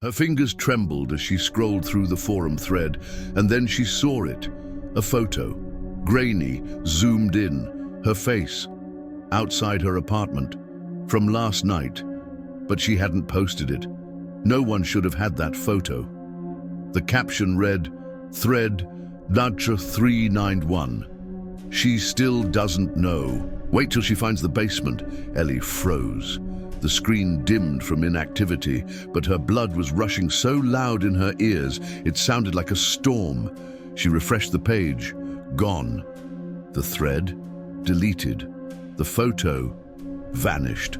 Her fingers trembled as she scrolled through the forum thread, and then she saw it. A photo, grainy, zoomed in, her face, outside her apartment, from last night, but she hadn't posted it. No one should have had that photo. The caption read, "Thread, Nadja 391. She still doesn't know. Wait till she finds the basement." Ellie froze. The screen dimmed from inactivity, but her blood was rushing so loud in her ears, it sounded like a storm. She refreshed the page. Gone. The thread, deleted. The photo, vanished.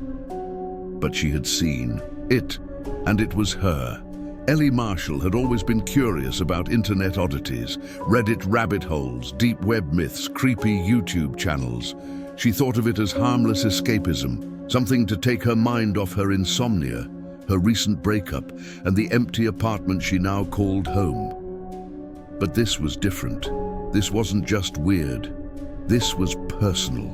But she had seen it, and it was her. Ellie Marshall had always been curious about internet oddities, Reddit rabbit holes, deep web myths, creepy YouTube channels. She thought of it as harmless escapism, something to take her mind off her insomnia, her recent breakup, and the empty apartment she now called home. But this was different. This wasn't just weird. This was personal.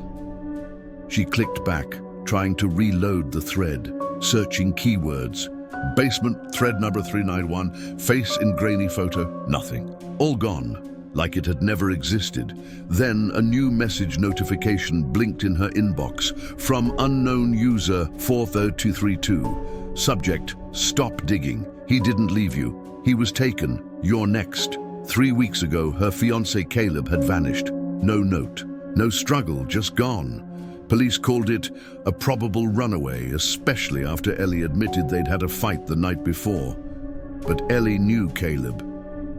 She clicked back, trying to reload the thread, searching keywords. Basement, thread number 391, face in grainy photo, nothing. All gone, like it had never existed. Then a new message notification blinked in her inbox from unknown user 40232. Subject, stop digging. He didn't leave you. He was taken. You're next. 3 weeks ago, her fiancé Caleb had vanished. No note, no struggle, just gone. Police called it a probable runaway, especially after Ellie admitted they'd had a fight the night before. But Ellie knew Caleb.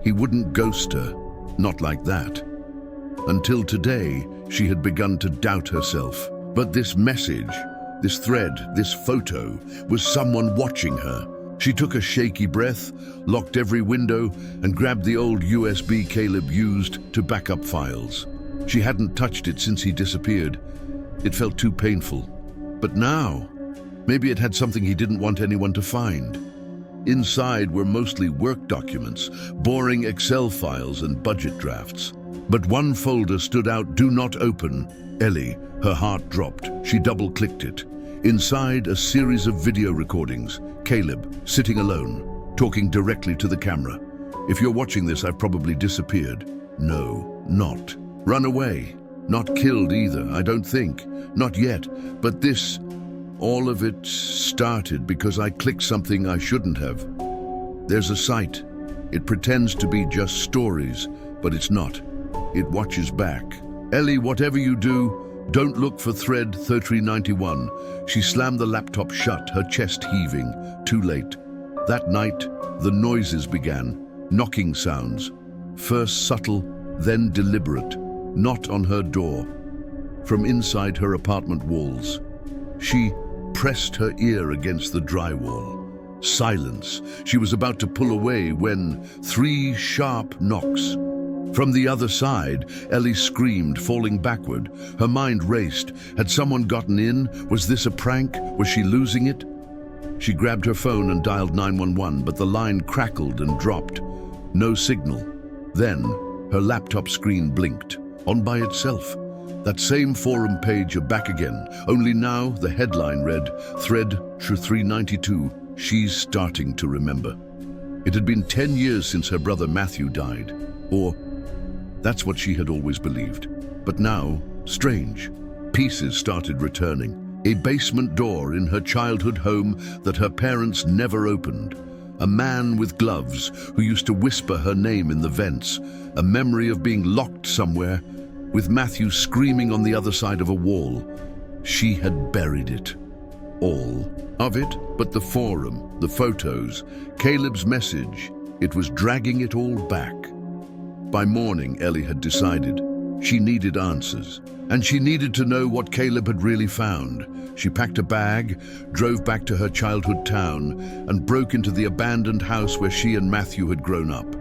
He wouldn't ghost her, not like that. Until today, she had begun to doubt herself. But this message, this thread, this photo, was someone watching her. She took a shaky breath, locked every window, and grabbed the old USB Caleb used to back up files. She hadn't touched it since he disappeared. It felt too painful. But now, maybe it had something he didn't want anyone to find. Inside were mostly work documents, boring Excel files and budget drafts. But one folder stood out, "Do not open." Ellie, her heart dropped. She double-clicked it. Inside, a series of video recordings. Caleb, sitting alone, talking directly to the camera. "If you're watching this, I've probably disappeared." No, not. Run away. Not killed either, I don't think. Not yet. But this, all of it started because I clicked something I shouldn't have. There's a site. It pretends to be just stories, but it's not. It watches back. "Ellie, whatever you do, don't look for thread 3391. She slammed the laptop shut, her chest heaving. Too late. That night, the noises began. Knocking sounds. First subtle, then deliberate. Not on her door. From inside her apartment walls. She pressed her ear against the drywall. Silence. She was about to pull away when 3 sharp knocks. From the other side, Ellie screamed, falling backward. Her mind raced. Had someone gotten in? Was this a prank? Was she losing it? She grabbed her phone and dialed 911, but the line crackled and dropped. No signal. Then, her laptop screen blinked. On by itself. That same forum page back again, only now the headline read, "Thread 392, she's starting to remember." It had been 10 years since her brother Matthew died. Or, that's what she had always believed. But now, strange, pieces started returning. A basement door in her childhood home that her parents never opened. A man with gloves who used to whisper her name in the vents. A memory of being locked somewhere, with Matthew screaming on the other side of a wall. She had buried it. All of it, but the forum, the photos, Caleb's message, it was dragging it all back. By morning, Ellie had decided she needed answers, and she needed to know what Caleb had really found. She packed a bag, drove back to her childhood town, and broke into the abandoned house where she and Matthew had grown up.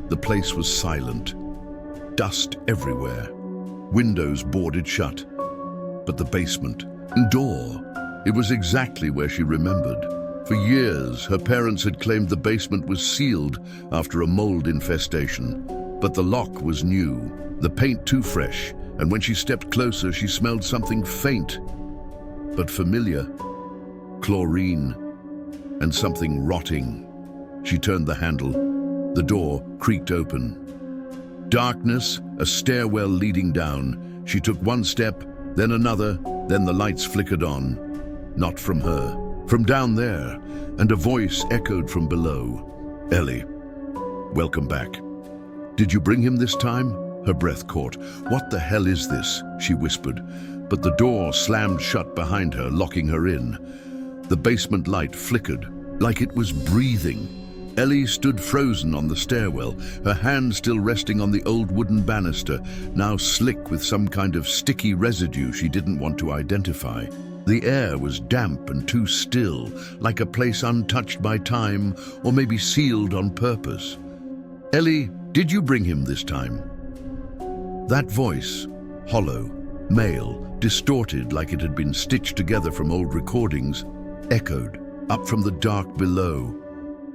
The place was silent. Dust everywhere. Windows boarded shut. But the basement, door, it was exactly where she remembered. For years, her parents had claimed the basement was sealed after a mold infestation. But the lock was new, the paint too fresh, and when she stepped closer, she smelled something faint, but familiar. Chlorine, and something rotting. She turned the handle. The door creaked open. Darkness, a stairwell leading down. She took one step, then another, then the lights flickered on. Not from her, from down there, and a voice echoed from below. "Ellie, welcome back. Did you bring him this time?" Her breath caught. "What the hell is this?" she whispered, but the door slammed shut behind her, locking her in. The basement light flickered, like it was breathing. Ellie stood frozen on the stairwell, her hand still resting on the old wooden banister, now slick with some kind of sticky residue she didn't want to identify. The air was damp and too still, like a place untouched by time, or maybe sealed on purpose. "Ellie, did you bring him this time?" That voice, hollow, male, distorted like it had been stitched together from old recordings, echoed up from the dark below.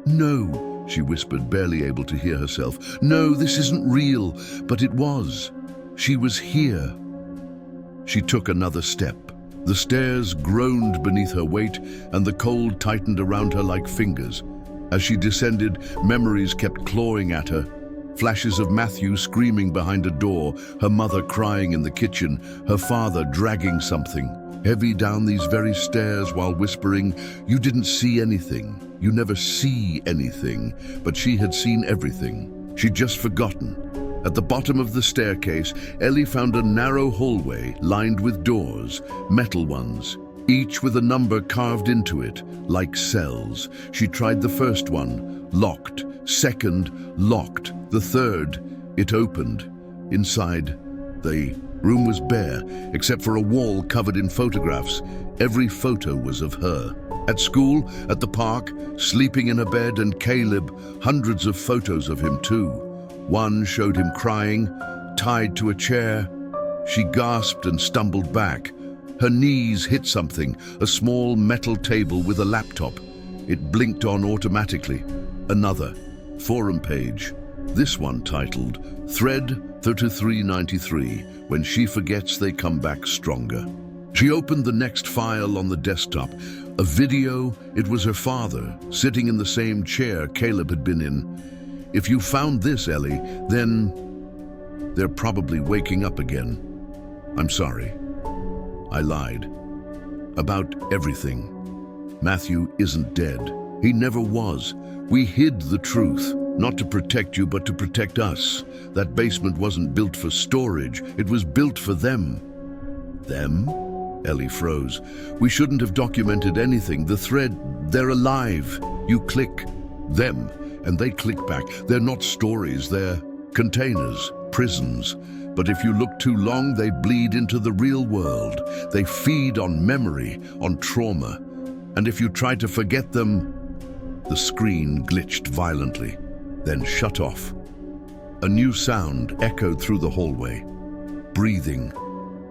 "No," she whispered, barely able to hear herself. "No, this isn't real." But it was. She was here. She took another step. The stairs groaned beneath her weight, and the cold tightened around her like fingers. As she descended, memories kept clawing at her. Flashes of Matthew screaming behind a door, her mother crying in the kitchen, her father dragging something heavy down these very stairs while whispering, "You didn't see anything. You never see anything." But she had seen everything. She'd just forgotten. At the bottom of the staircase, Ellie found a narrow hallway lined with doors, metal ones, each with a number carved into it, like cells. She tried the first one, locked. Second, locked. The third, it opened. Inside, the room was bare, except for a wall covered in photographs. Every photo was of her. At school, at the park, sleeping in a bed, and Caleb, hundreds of photos of him too. One showed him crying, tied to a chair. She gasped and stumbled back. Her knees hit something, a small metal table with a laptop. It blinked on automatically. Another forum page. This one titled, Thread 3393, When She Forgets They Come Back Stronger. She opened the next file on the desktop. A video. It was her father, sitting in the same chair Caleb had been in. "If you found this, Ellie, then they're probably waking up again. I'm sorry. I lied. About everything. Matthew isn't dead. He never was. We hid the truth, not to protect you, but to protect us. That basement wasn't built for storage. It was built for them." "Them?" Ellie froze. "We shouldn't have documented anything. The thread, they're alive. You click them, and they click back. They're not stories, they're containers, prisons. But if you look too long, they bleed into the real world. They feed on memory, on trauma. And if you try to forget them..." The screen glitched violently, then shut off. A new sound echoed through the hallway. Breathing.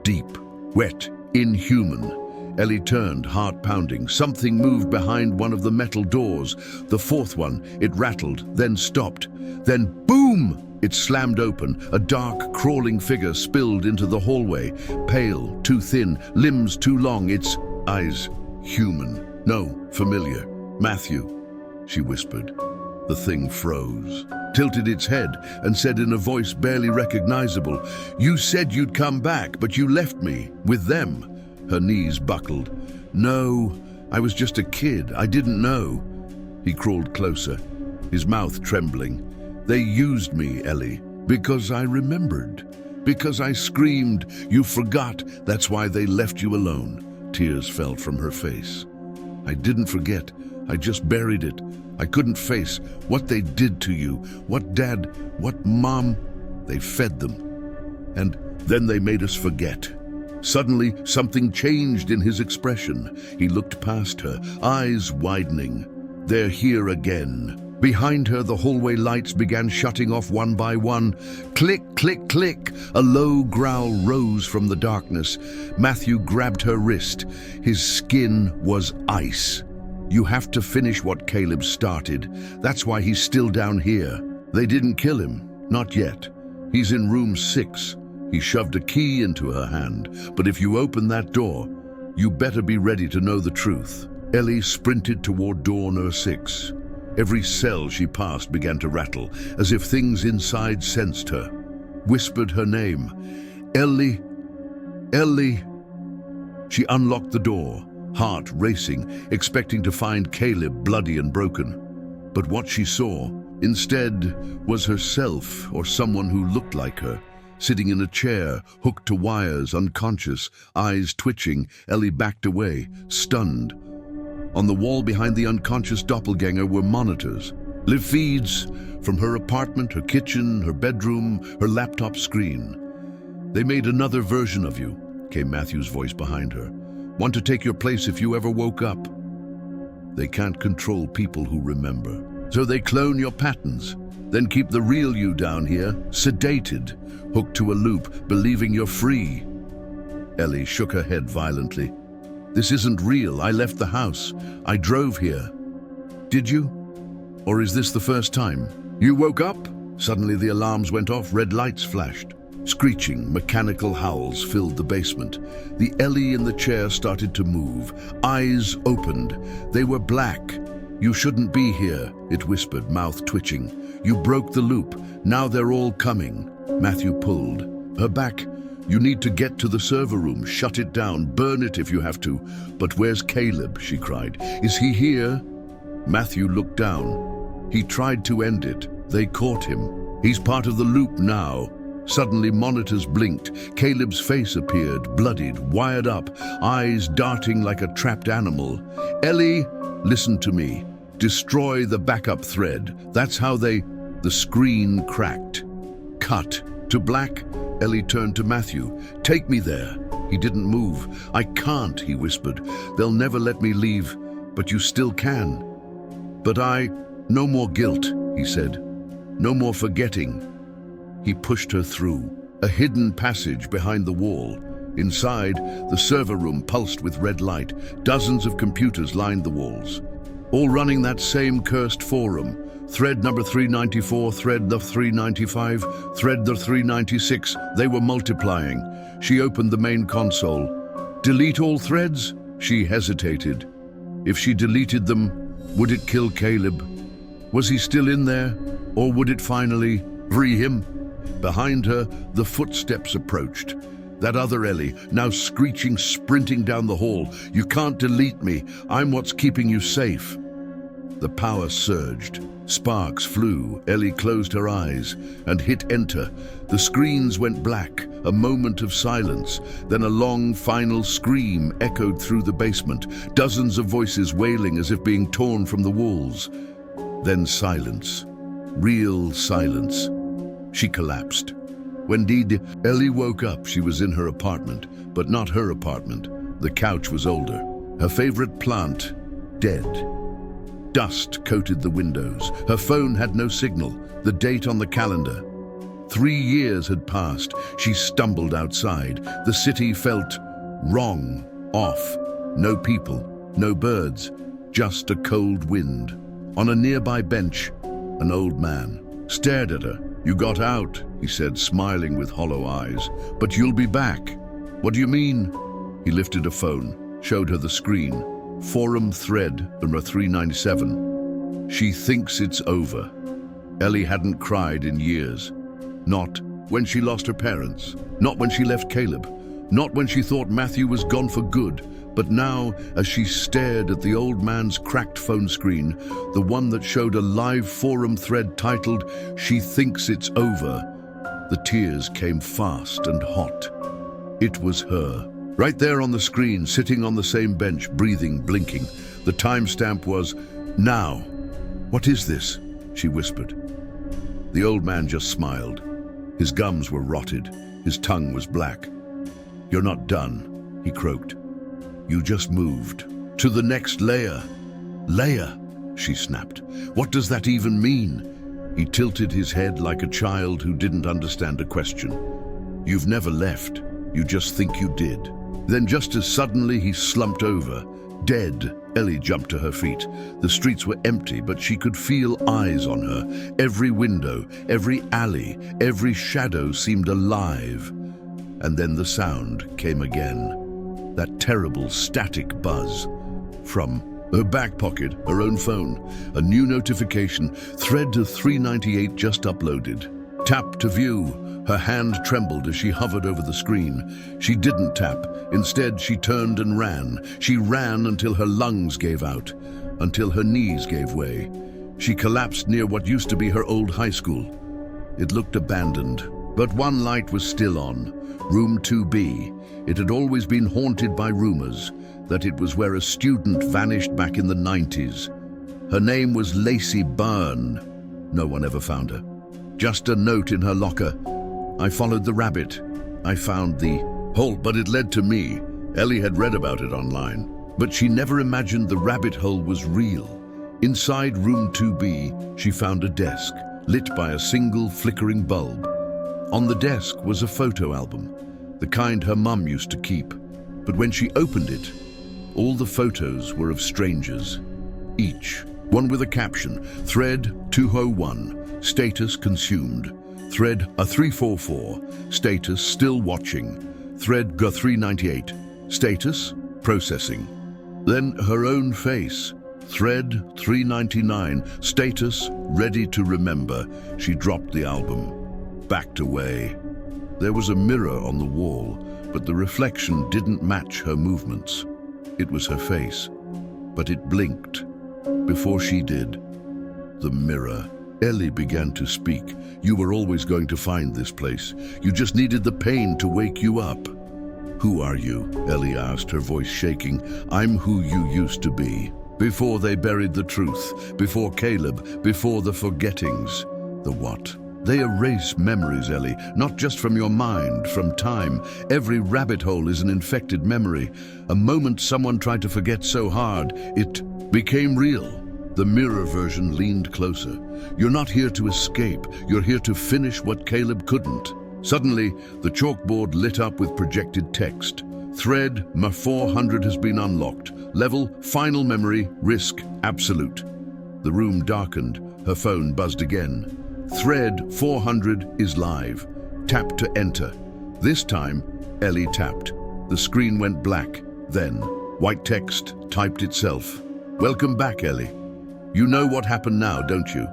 Deep, wet, inhuman. Ellie turned, heart pounding. Something moved behind one of the metal doors. The fourth one, it rattled, then stopped. Then boom! It slammed open. A dark, crawling figure spilled into the hallway. Pale, too thin, limbs too long, its eyes human. No, familiar. "Matthew," she whispered. The thing froze, tilted its head, and said in a voice barely recognizable, "You said you'd come back, but you left me with them." Her knees buckled. "No, I was just a kid. I didn't know." He crawled closer, his mouth trembling. "They used me, Ellie, because I remembered. Because I screamed. You forgot. That's why they left you alone." Tears fell from her face. "I didn't forget. I just buried it. I couldn't face what they did to you, what Dad, what Mom. They fed them. And then they made us forget." Suddenly, something changed in his expression. He looked past her, eyes widening. "They're here again." Behind her, the hallway lights began shutting off one by one. Click, click, click. A low growl rose from the darkness. Matthew grabbed her wrist. His skin was ice. "You have to finish what Caleb started. That's why he's still down here. They didn't kill him. Not yet. He's in room 6. He shoved a key into her hand. "But if you open that door, you better be ready to know the truth." Ellie sprinted toward door number 6. Every cell she passed began to rattle, as if things inside sensed her, whispered her name. Ellie, Ellie. She unlocked the door, heart racing, expecting to find Caleb bloody and broken. But what she saw, instead, was herself or someone who looked like her, sitting in a chair, hooked to wires, unconscious, eyes twitching. Ellie backed away, stunned. On the wall behind the unconscious doppelganger were monitors, live feeds from her apartment, her kitchen, her bedroom, her laptop screen. They made another version of you, came Matthew's voice behind her. Want to take your place if you ever woke up. They can't control people who remember, so they clone your patterns, then keep the real you down here, sedated, hooked to a loop, believing you're free. Ellie shook her head violently. This isn't real. I left the house. I drove here. Did you? Or is this the first time? You woke up? Suddenly the alarms went off, red lights flashed. Screeching, mechanical howls filled the basement. The Ellie in the chair started to move. Eyes opened. They were black. You shouldn't be here, it whispered, mouth twitching. You broke the loop. Now they're all coming. Matthew pulled her back. You need to get to the server room, shut it down, burn it if you have to. But where's Caleb? She cried. Is he here? Matthew looked down. He tried to end it. They caught him. He's part of the loop now. Suddenly monitors blinked. Caleb's face appeared, bloodied, wired up, eyes darting like a trapped animal. Ellie, listen to me. Destroy the backup thread. That's how they... The screen cracked. Cut to black. Ellie turned to Matthew. Take me there. He didn't move. I can't, he whispered. They'll never let me leave, but you still can. But no more guilt, he said. No more forgetting. He pushed her through a hidden passage behind the wall. Inside, the server room pulsed with red light. Dozens of computers lined the walls, all running that same cursed forum. Thread number 394, thread the 395, thread the 396. They were multiplying. She opened the main console. Delete all threads? She hesitated. If she deleted them, would it kill Caleb? Was he still in there? Or would it finally free him? Behind her, the footsteps approached. That other Ellie, now screeching, sprinting down the hall. You can't delete me. I'm what's keeping you safe. The power surged. Sparks flew. Ellie closed her eyes and hit enter. The screens went black, a moment of silence. Then a long final scream echoed through the basement, dozens of voices wailing as if being torn from the walls. Then silence. Real silence. She collapsed. When Ellie woke up, she was in her apartment, but not her apartment. The couch was older. Her favorite plant, dead. Dust coated the windows. Her phone had no signal. The date on the calendar. 3 years had passed. She stumbled outside. The city felt wrong, off. No people, no birds, just a cold wind. On a nearby bench, an old man stared at her. You got out, he said, smiling with hollow eyes. But you'll be back. What do you mean? He lifted a phone, showed her the screen. Forum thread number 397. She thinks it's over. Ellie hadn't cried in years. Not when she lost her parents. Not when she left Caleb. Not when she thought Matthew was gone for good. But now, as she stared at the old man's cracked phone screen, the one that showed a live forum thread titled, She Thinks It's Over, the tears came fast and hot. It was her. Right there on the screen, sitting on the same bench, breathing, blinking. The timestamp was, now. What is this? She whispered. The old man just smiled. His gums were rotted. His tongue was black. You're not done, he croaked. You just moved to the next layer. Layer, she snapped. What does that even mean? He tilted his head like a child who didn't understand a question. You've never left. You just think you did. Then just as suddenly he slumped over, dead. Ellie jumped to her feet. The streets were empty, but she could feel eyes on her. Every window, every alley, every shadow seemed alive. And then the sound came again. That terrible static buzz from Her back pocket, her own phone, a new notification, thread to 398 just uploaded. Tap to view. Her hand trembled as she hovered over the screen. She didn't tap. Instead, she turned and ran. She ran until her lungs gave out, until her knees gave way. She collapsed near what used to be her old high school. It looked abandoned, but one light was still on. Room 2B. It had always been haunted by rumors that it was where a student vanished back in the 90s. Her name was Lacey Byrne. No one ever found her. Just a note in her locker. I followed the rabbit. I found the hole, but it led to me. Ellie had read about it online, but she never imagined the rabbit hole was real. Inside room 2B, she found a desk, lit by a single flickering bulb. On the desk was a photo album, the kind her mum used to keep. But when she opened it, all the photos were of strangers. Each, one with a caption, Thread 201, status consumed. Thread a 344, status still watching. Thread G 398, status processing. Then her own face. Thread 399, status ready to remember. She dropped the album, backed away. There was a mirror on the wall, but the reflection didn't match her movements. It was her face, but it blinked. Before she did, the mirror. Ellie began to speak. You were always going to find this place. You just needed the pain to wake you up. Who are you? Ellie asked, her voice shaking. I'm who you used to be. Before they buried the truth, before Caleb, before the forgettings. The what? They erase memories, Ellie, not just from your mind, from time. Every rabbit hole is an infected memory. A moment someone tried to forget so hard, it became real. The mirror version leaned closer. You're not here to escape. You're here to finish what Caleb couldn't. Suddenly, the chalkboard lit up with projected text. Thread M400 has been unlocked. Level, final memory, risk, absolute. The room darkened. Her phone buzzed again. Thread 400 is live. Tap to enter. This time, Ellie tapped. The screen went black. Then, white text typed itself. Welcome back, Ellie. You know what happened now, don't you?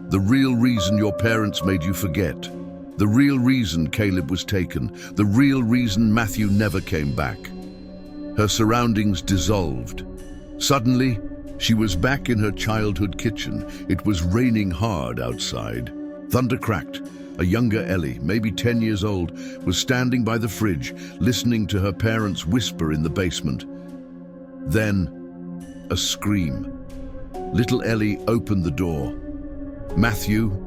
The real reason your parents made you forget. The real reason Caleb was taken. The real reason Matthew never came back. Her surroundings dissolved. Suddenly, she was back in her childhood kitchen. It was raining hard outside. Thunder cracked. A younger Ellie, maybe 10 years old, was standing by the fridge, listening to her parents whisper in the basement. Then, a scream. Little Ellie opened the door. Matthew,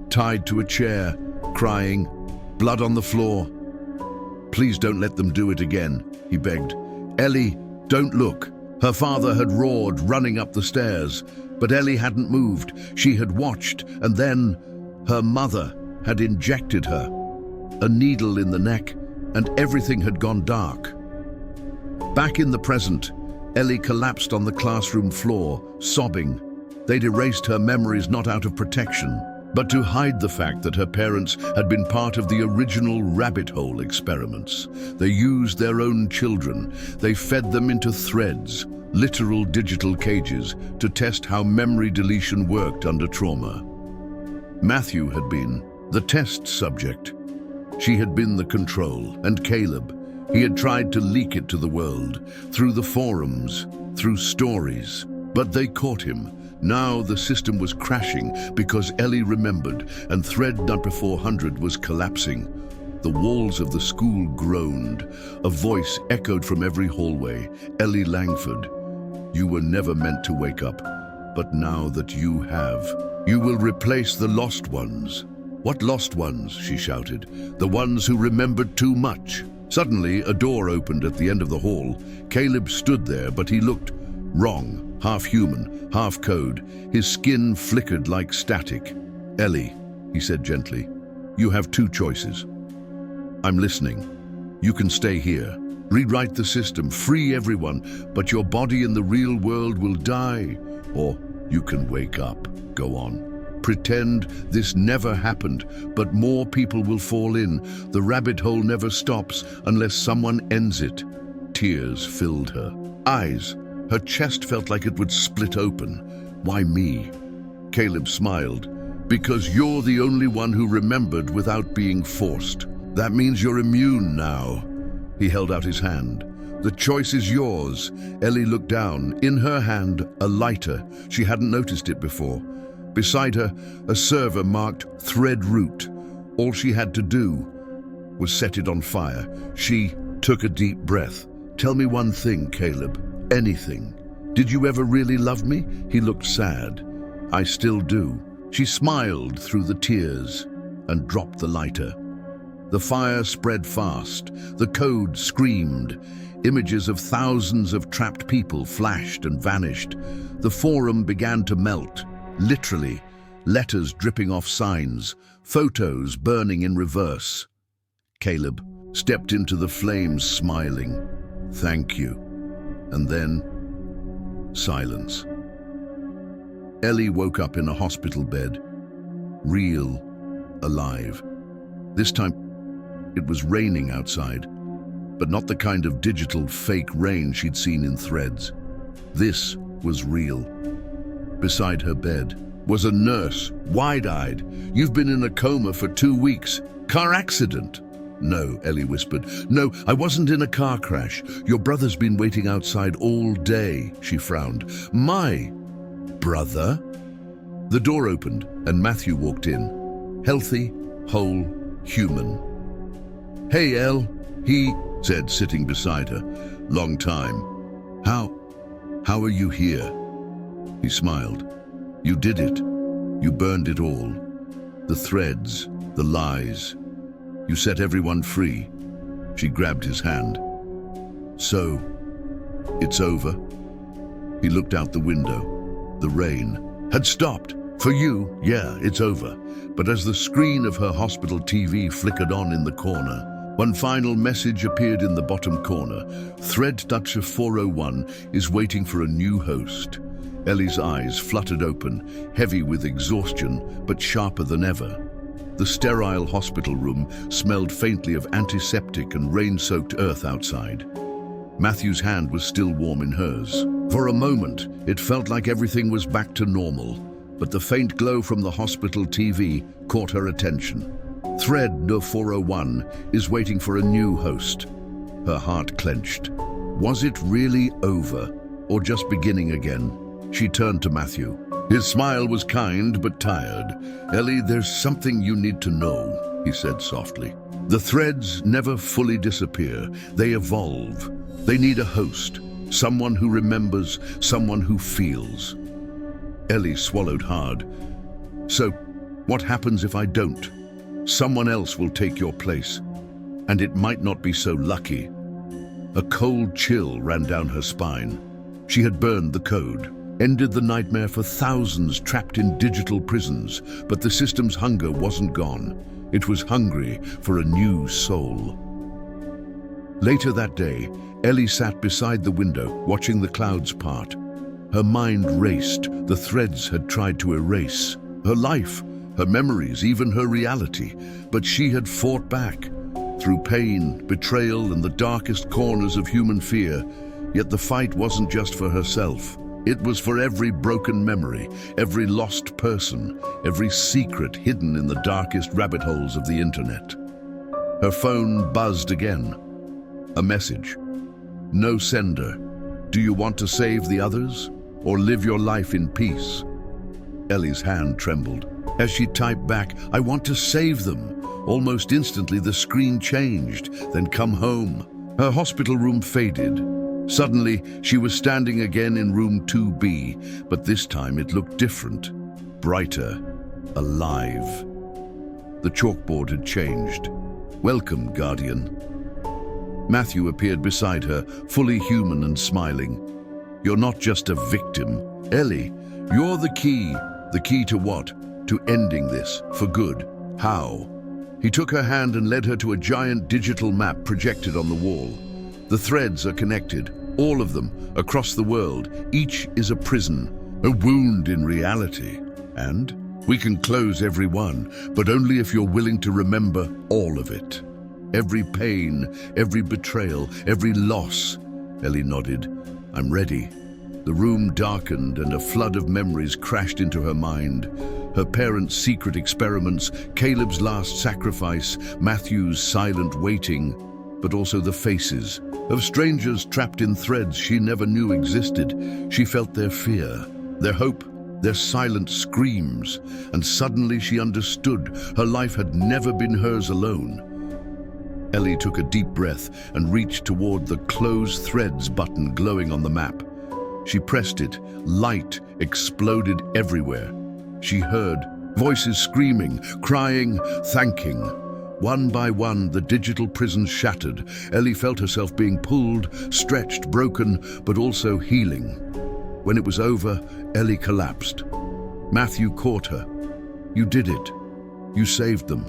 tied to a chair, crying, blood on the floor. Please don't let them do it again, he begged. Ellie, don't look. Her father had roared, running up the stairs, but Ellie hadn't moved. She had watched, and then her mother had injected her. A needle in the neck, and everything had gone dark. Back in the present, Ellie collapsed on the classroom floor, sobbing. They'd erased her memories not out of protection, but to hide the fact that her parents had been part of the original rabbit hole experiments. They used their own children. They fed them into threads, literal digital cages, to test how memory deletion worked under trauma. Matthew had been the test subject. She had been the control, and Caleb, he had tried to leak it to the world, through the forums, through stories. But they caught him. Now the system was crashing because Ellie remembered, and thread number 400 was collapsing. The walls of the school groaned. A voice echoed from every hallway. Ellie Langford, you were never meant to wake up, but now that you have, you will replace the lost ones. What lost ones? She shouted. The ones who remembered too much. Suddenly, a door opened at the end of the hall. Caleb stood there, but he looked wrong. Half human, half code. His skin flickered like static. Ellie, he said gently, you have two choices. I'm listening. You can stay here. Rewrite the system, free everyone, but your body in the real world will die. Or you can wake up. Go on. Pretend this never happened, but more people will fall in. The rabbit hole never stops unless someone ends it. Tears filled her eyes. Her chest felt like it would split open. Why me? Caleb smiled. Because you're the only one who remembered without being forced. That means you're immune now. He held out his hand. The choice is yours. Ellie looked down. In her hand, a lighter. She hadn't noticed it before. Beside her, a server marked Thread Root. All she had to do was set it on fire. She took a deep breath. Tell me one thing, Caleb. Anything. Did you ever really love me? He looked sad. I still do. She smiled through the tears and dropped the lighter. The fire spread fast. The code screamed. Images of thousands of trapped people flashed and vanished. The forum began to melt, literally. Letters dripping off signs, photos burning in reverse. Caleb stepped into the flames smiling. Thank you. And then, silence. Ellie woke up in a hospital bed, real, alive. This time, it was raining outside, but not the kind of digital fake rain she'd seen in Threads. This was real. Beside her bed was a nurse, wide-eyed. You've been in a coma for 2 weeks. Car accident. No, Ellie whispered. No, I wasn't in a car crash. Your brother's been waiting outside all day, she frowned. My brother? The door opened and Matthew walked in. Healthy, whole, human. Hey, Elle, he said, sitting beside her. Long time. How are you here? He smiled. You did it. You burned it all. The threads, the lies. You set everyone free. She grabbed his hand. So, it's over? He looked out the window. The rain had stopped. For you, yeah, it's over. But as the screen of her hospital TV flickered on in the corner, one final message appeared in the bottom corner. Thread Ducture 401 is waiting for a new host. Ellie's eyes fluttered open, heavy with exhaustion, but sharper than ever. The sterile hospital room smelled faintly of antiseptic and rain-soaked earth outside. Matthew's hand was still warm in hers. For a moment, it felt like everything was back to normal, but the faint glow from the hospital TV caught her attention. Thread No. 401 is waiting for a new host. Her heart clenched. Was it really over, or just beginning again? She turned to Matthew. His smile was kind but tired. Ellie, there's something you need to know, he said softly. The threads never fully disappear. They evolve. They need a host, someone who remembers, someone who feels. Ellie swallowed hard. So, what happens if I don't? Someone else will take your place, and it might not be so lucky. A cold chill ran down her spine. She had burned the code, ended the nightmare for thousands trapped in digital prisons, but the system's hunger wasn't gone. It was hungry for a new soul. Later that day, Ellie sat beside the window, watching the clouds part. Her mind raced. The threads had tried to erase her life, her memories, even her reality. But she had fought back, through pain, betrayal, and the darkest corners of human fear. Yet the fight wasn't just for herself. It was for every broken memory, every lost person, every secret hidden in the darkest rabbit holes of the internet. Her phone buzzed again. A message. No sender. Do you want to save the others, or live your life in peace? Ellie's hand trembled. As she typed back, I want to save them. Almost instantly, the screen changed, then come home. Her hospital room faded. Suddenly, she was standing again in room 2B, but this time it looked different, brighter, alive. The chalkboard had changed. Welcome, Guardian. Matthew appeared beside her, fully human and smiling. You're not just a victim. Ellie, you're the key. The key to what? To ending this, for good. How? He took her hand and led her to a giant digital map projected on the wall. The threads are connected, all of them, across the world. Each is a prison, a wound in reality. And we can close every one, but only if you're willing to remember all of it. Every pain, every betrayal, every loss. Ellie nodded. I'm ready. The room darkened and a flood of memories crashed into her mind. Her parents' secret experiments, Caleb's last sacrifice, Matthew's silent waiting, but also the faces of strangers trapped in threads she never knew existed. She felt their fear, their hope, their silent screams, and suddenly she understood her life had never been hers alone. Ellie took a deep breath and reached toward the Close Threads button glowing on the map. She pressed it. Light exploded everywhere. She heard voices screaming, crying, thanking. One by one, the digital prisons shattered. Ellie felt herself being pulled, stretched, broken, but also healing. When it was over, Ellie collapsed. Matthew caught her. "You did it. You saved them."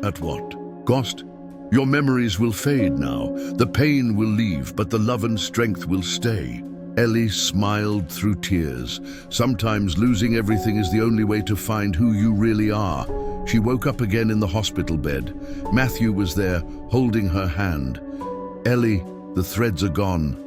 "At what cost?" "Your memories will fade now. The pain will leave, but the love and strength will stay." Ellie smiled through tears. Sometimes losing everything is the only way to find who you really are. She woke up again in the hospital bed. Matthew was there, holding her hand. "Ellie, the threads are gone."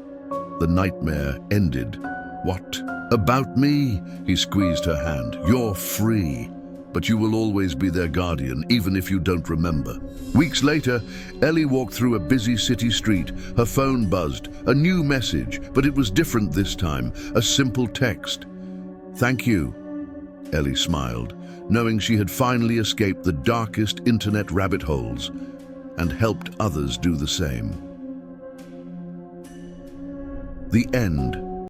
The nightmare ended. "What about me?" He squeezed her hand. "You're free. But you will always be their guardian, even if you don't remember." Weeks later, Ellie walked through a busy city street. Her phone buzzed. A new message, but it was different this time. A simple text. "Thank you." Ellie smiled, knowing she had finally escaped the darkest internet rabbit holes and helped others do the same. The end.